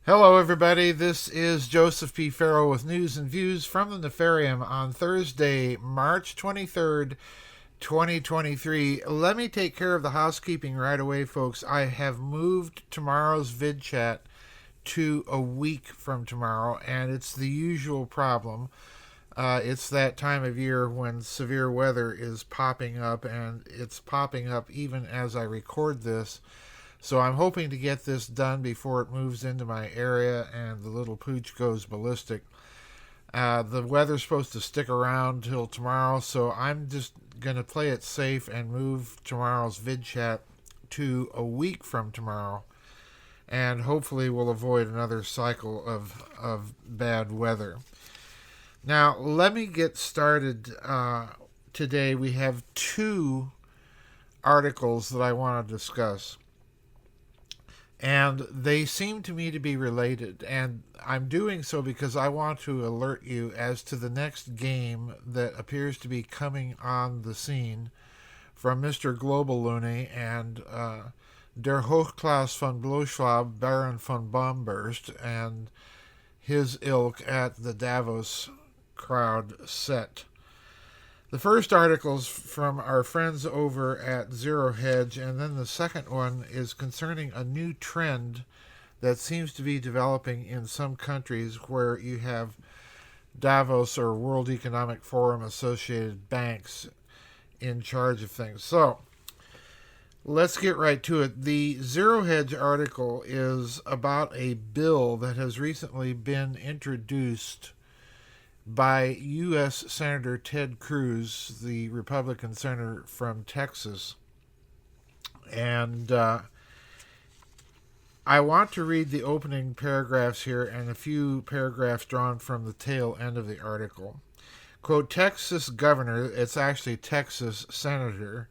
Hello, everybody. This is Joseph P. Farrell with news and views from the Nefarium on Thursday, March 23rd, 2023. Let me take care of the housekeeping right away, folks. I have moved tomorrow's vid chat to a week from tomorrow, and it's the usual problem. It's that time of year when severe weather is popping up, and it's popping up even as I record this. So I'm hoping to get this done before it moves into my area and the little pooch goes ballistic. The weather's supposed to stick around till tomorrow, so I'm just going to play it safe and move tomorrow's vid chat to a week from tomorrow. And hopefully we'll avoid another cycle of bad weather. Now, let me get started. Today we have two articles that I want to discuss. And they seem to me to be related. And I'm doing so because I want to alert you as to the next game that appears to be coming on the scene from Mr. Global Looney and Der Hochklasse von Bloschwab, Baron von Bombburst, and his ilk at the Davos crowd set. The first article's from our friends over at Zero Hedge, and then the second one is concerning a new trend that seems to be developing in some countries where you have Davos or World Economic Forum associated banks in charge of things. So, let's get right to it. The Zero Hedge article is about a bill that has recently been introduced by U.S. Senator Ted Cruz, the Republican senator from Texas. And I want to read the opening paragraphs here and a few paragraphs drawn from the tail end of the article. Quote, Texas governor, it's actually Texas Senator,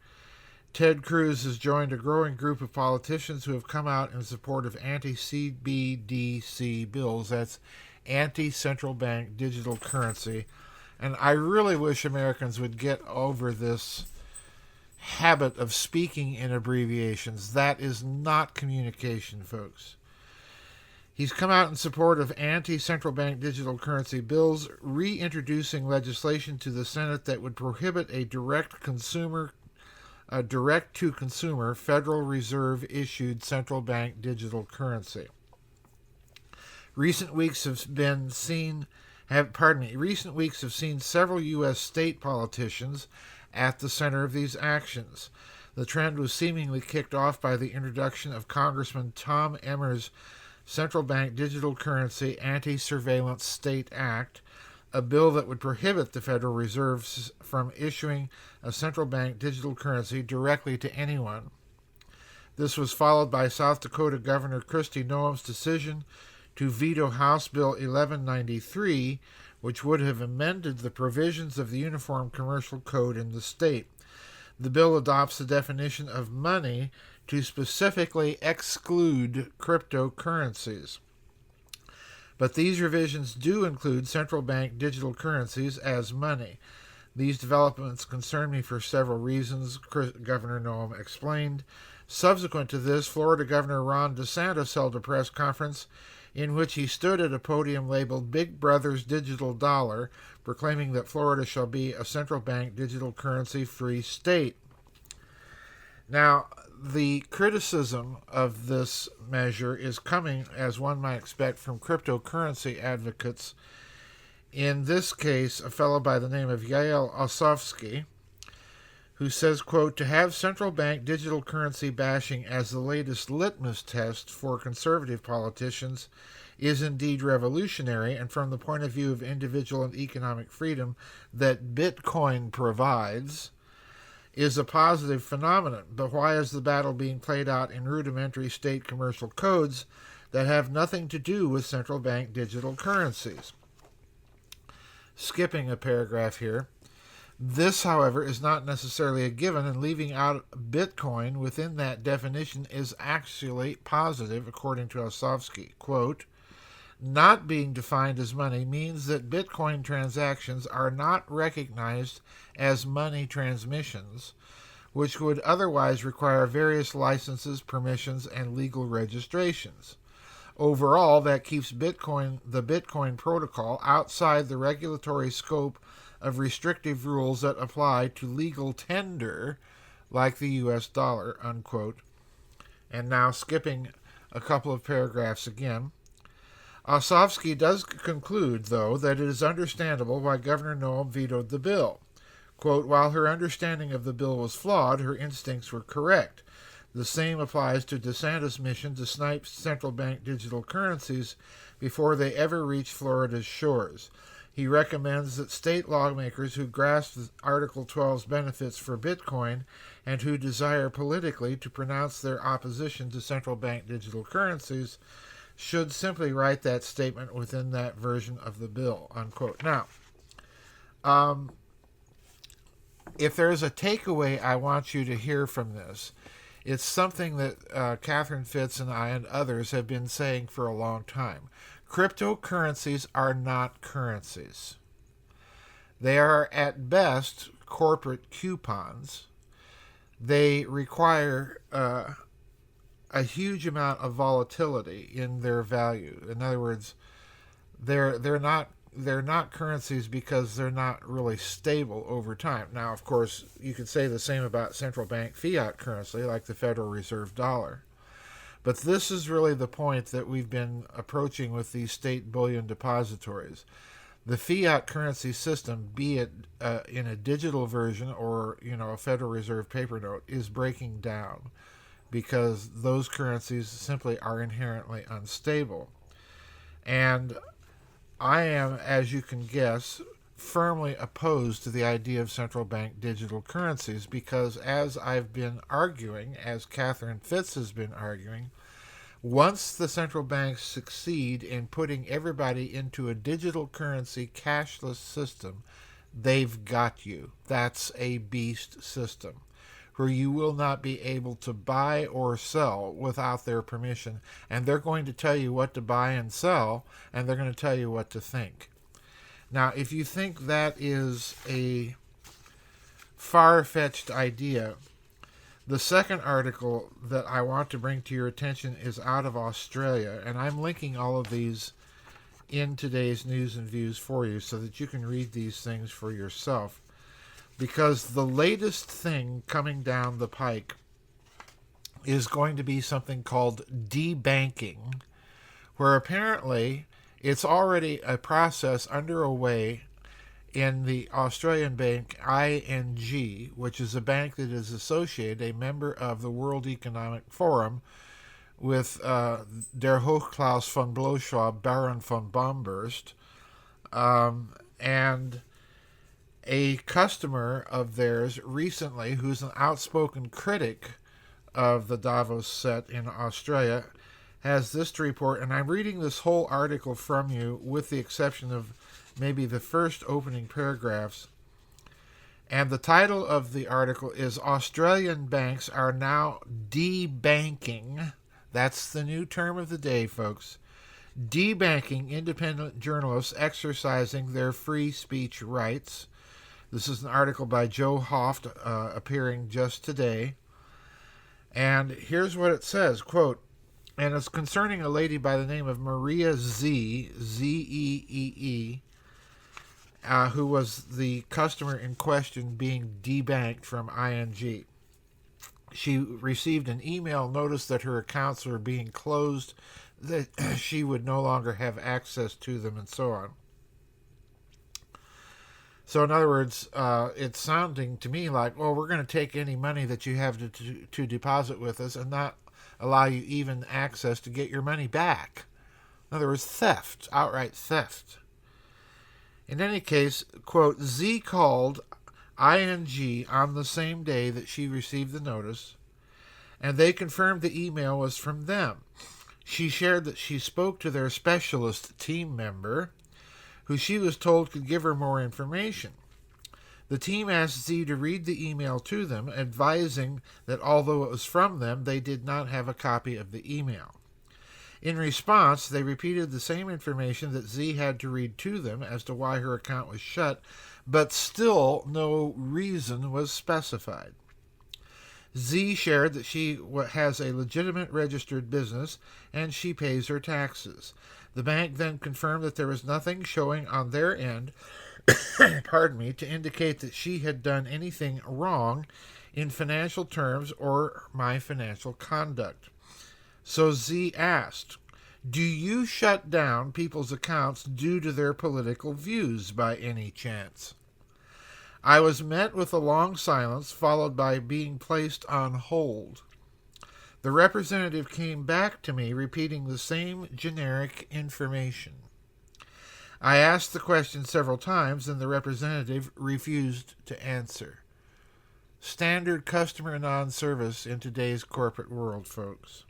Ted Cruz has joined a growing group of politicians who have come out in support of anti-CBDC bills. That's anti-central bank digital currency. And I really wish Americans would get over this habit of speaking in abbreviations. That is not communication, folks. He's come out in support of anti-central bank digital currency bills, reintroducing legislation to the Senate that would prohibit a direct-to-consumer Federal Reserve-issued central bank digital currency. Recent weeks have seen several U.S. state politicians at the center of these actions. The trend was seemingly kicked off by the introduction of Congressman Tom Emmer's Central Bank Digital Currency Anti-Surveillance State Act, a bill that would prohibit the Federal Reserve from issuing a central bank digital currency directly to anyone. This was followed by South Dakota Governor Kristi Noem's decision to veto House Bill 1193, which would have amended the provisions of the Uniform Commercial Code in the state. The bill adopts the definition of money to specifically exclude cryptocurrencies. But these revisions do include central bank digital currencies as money. These developments concern me for several reasons, Governor Noem explained. Subsequent to this, Florida Governor Ron DeSantis held a press conference in which he stood at a podium labeled Big Brother's Digital Dollar, proclaiming that Florida shall be a central bank digital currency-free state. Now, the criticism of this measure is coming, as one might expect, from cryptocurrency advocates. In this case, a fellow by the name of Yael Osovsky, who says, quote, to have central bank digital currency bashing as the latest litmus test for conservative politicians is indeed revolutionary, and from the point of view of individual and economic freedom that Bitcoin provides, is a positive phenomenon. But why is the battle being played out in rudimentary state commercial codes that have nothing to do with central bank digital currencies? Skipping a paragraph here. This, however, is not necessarily a given, and leaving out Bitcoin within that definition is actually positive, according to Osovsky. Quote, not being defined as money means that Bitcoin transactions are not recognized as money transmissions, which would otherwise require various licenses, permissions, and legal registrations. Overall, that keeps the Bitcoin protocol outside the regulatory scope of restrictive rules that apply to legal tender like the US dollar, unquote. And now skipping a couple of paragraphs again. Osovsky does conclude, though, that it is understandable why Governor Noem vetoed the bill. Quote, while her understanding of the bill was flawed, her instincts were correct. The same applies to DeSantis' mission to snipe central bank digital currencies before they ever reach Florida's shores. He recommends that state lawmakers who grasp Article 12's benefits for Bitcoin and who desire politically to pronounce their opposition to central bank digital currencies should simply write that statement within that version of the bill, unquote. Now, if there's a takeaway I want you to hear from this, it's something that Catherine Fitz and I and others have been saying for a long time. Cryptocurrencies are not currencies. They are at best corporate coupons. They require a huge amount of volatility in their value. In other words, they're not currencies because they're not really stable over time. Now, of course, you could say the same about central bank fiat currency, like the Federal Reserve dollar. But this is really the point that we've been approaching with these state bullion depositories. The fiat currency system, be it in a digital version or a Federal Reserve paper note, is breaking down because those currencies simply are inherently unstable. And I am, as you can guess, firmly opposed to the idea of central bank digital currencies because, as I've been arguing, as Catherine Fitz has been arguing, once the central banks succeed in putting everybody into a digital currency cashless system, they've got you. That's a beast system where you will not be able to buy or sell without their permission, and they're going to tell you what to buy and sell, and they're going to tell you what to think. Now, if you think that is a far-fetched idea, the second article that I want to bring to your attention is out of Australia, and I'm linking all of these in today's news and views for you so that you can read these things for yourself. Because the latest thing coming down the pike is going to be something called debanking, where apparently it's already a process underway in the Australian bank ING, which is a bank that is associated, a member of the World Economic Forum, with Der Hochklaus von Blauschwab, Baron von Bombast, and a customer of theirs recently, who's an outspoken critic of the Davos set in Australia, has this to report, and I'm reading this whole article from you with the exception of maybe the first opening paragraphs. And the title of the article is Australian Banks Are Now Debanking. That's the new term of the day, folks. Debanking independent journalists exercising their free speech rights. This is an article by Joe Hoft appearing just today. And here's what it says, quote, and it's concerning a lady by the name of Maria Zeee, Z-E-E-E, who was the customer in question being debanked from ING. She received an email notice that her accounts were being closed, that she would no longer have access to them, and so on. So in other words, it's sounding to me like, well, we're going to take any money that you have to deposit with us and not allow you even access to get your money back. In other words, theft, outright theft. In any case, quote, Z called ING on the same day that she received the notice, and they confirmed the email was from them. She shared that she spoke to their specialist team member, who she was told could give her more information. The team asked Z to read the email to them, advising that although it was from them, they did not have a copy of the email. In response, they repeated the same information that Z had to read to them as to why her account was shut, but still no reason was specified. Z shared that she has a legitimate registered business and she pays her taxes. The bank then confirmed that there was nothing showing on their end, pardon me, to indicate that she had done anything wrong in financial terms or my financial conduct. So Z asked, do you shut down people's accounts due to their political views by any chance? I was met with a long silence, followed by being placed on hold. The representative came back to me, repeating the same generic information. I asked the question several times, and the representative refused to answer. Standard customer non-service in today's corporate world, folks.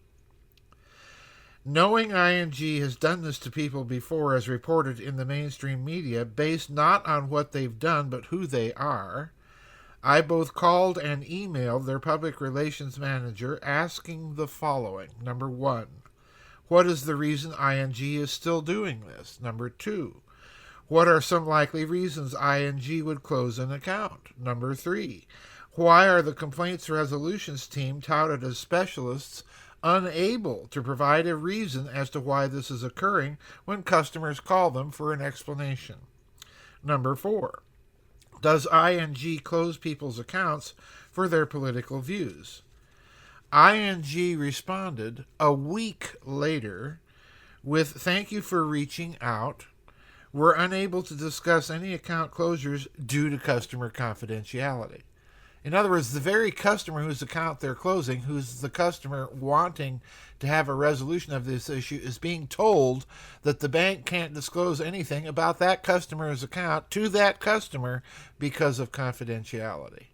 Knowing ING has done this to people before, as reported in the mainstream media, based not on what they've done but who they are, I both called and emailed their public relations manager asking the following. Number 1, what is the reason ING is still doing this? Number 2, what are some likely reasons ING would close an account? Number 3, why are the complaints resolutions team touted as specialists unable to provide a reason as to why this is occurring when customers call them for an explanation? Number 4, does ING close people's accounts for their political views? ING responded a week later with, thank you for reaching out. We're unable to discuss any account closures due to customer confidentiality. In other words, the very customer whose account they're closing, who's the customer wanting to have a resolution of this issue, is being told that the bank can't disclose anything about that customer's account to that customer because of confidentiality.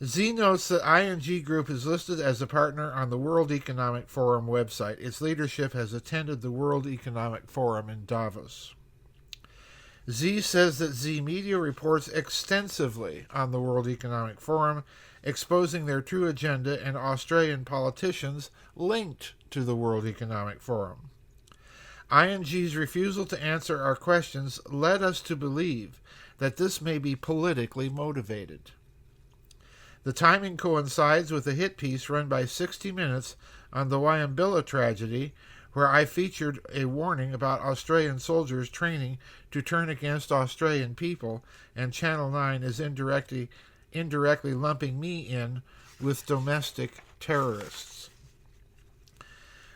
Z notes that ING Group is listed as a partner on the World Economic Forum website. Its leadership has attended the World Economic Forum in Davos. Z says that Z Media reports extensively on the World Economic Forum, exposing their true agenda and Australian politicians linked to the World Economic Forum. ING's refusal to answer our questions led us to believe that this may be politically motivated. The timing coincides with a hit piece run by 60 Minutes on the Wyambilla tragedy, where I featured a warning about Australian soldiers training to turn against Australian people, and Channel 9 is indirectly lumping me in with domestic terrorists.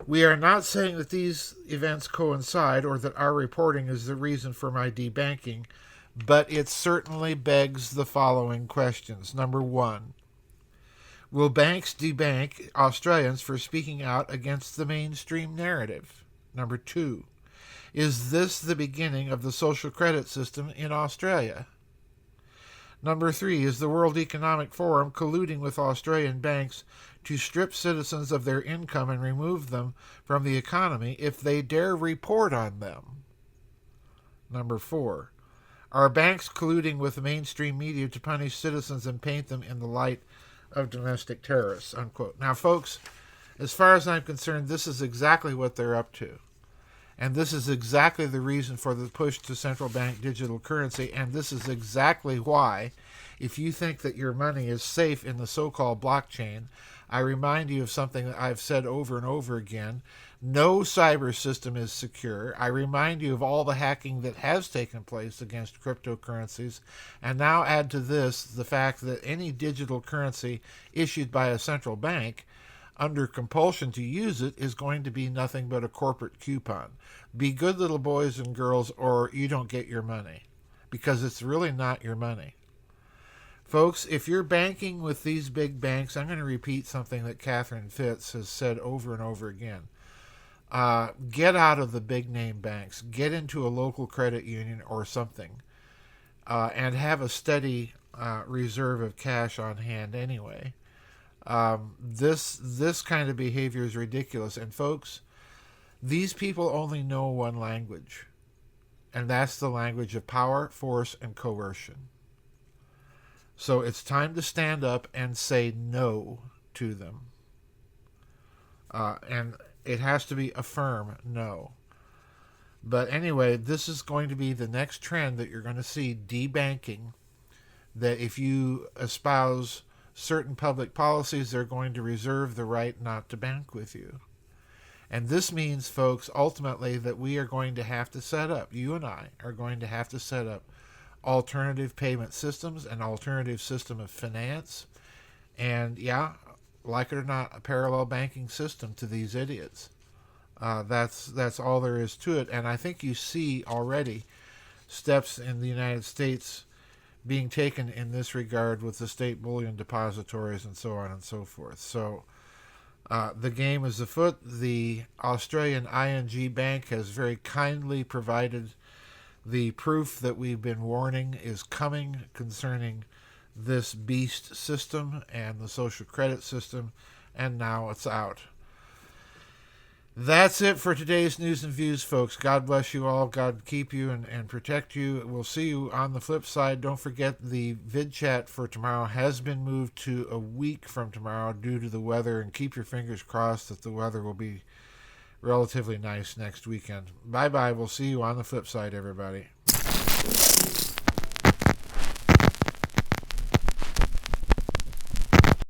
We are not saying that these events coincide or that our reporting is the reason for my debanking, but it certainly begs the following questions. Number 1, will banks debank Australians for speaking out against the mainstream narrative? Number 2, is this the beginning of the social credit system in Australia? Number 3, is the World Economic Forum colluding with Australian banks to strip citizens of their income and remove them from the economy if they dare report on them? Number 4, are banks colluding with the mainstream media to punish citizens and paint them in the light of domestic terrorists, unquote. Now, folks, as far as I'm concerned, this is exactly what they're up to. And this is exactly the reason for the push to central bank digital currency. And this is exactly why, if you think that your money is safe in the so-called blockchain, I remind you of something that I've said over and over again. No cyber system is secure. I remind you of all the hacking that has taken place against cryptocurrencies. And now add to this the fact that any digital currency issued by a central bank under compulsion to use it is going to be nothing but a corporate coupon. Be good little boys and girls, or you don't get your money, because it's really not your money. Folks, if you're banking with these big banks, I'm going to repeat something that Catherine Fitz has said over and over again. Get out of the big name banks. Get into a local credit union or something, and have a steady reserve of cash on hand anyway. This kind of behavior is ridiculous. And folks, these people only know one language, and that's the language of power, force, and coercion. So it's time to stand up and say no to them. And it has to be a firm no. But anyway, this is going to be the next trend that you're going to see, debanking that if you espouse certain public policies, they're going to reserve the right not to bank with you. And this means, folks, ultimately that we are going to have to set up, you and I are going to have to set up alternative payment systems, an alternative system of finance, and yeah, like it or not, a parallel banking system to these idiots. That's all there is to it. And I think you see already steps in the United States being taken in this regard with the state bullion depositories and so on and so forth. So the game is afoot. The Australian ING Bank has very kindly provided the proof that we've been warning is coming concerning this beast system and the social credit system, and now it's out. That's it for today's news and views, folks. God bless you all. God keep you and protect you. We'll see you on the flip side. Don't forget the vid chat for tomorrow has been moved to a week from tomorrow due to the weather, and keep your fingers crossed that the weather will be relatively nice next weekend. Bye-bye. We'll see you on the flip side, everybody.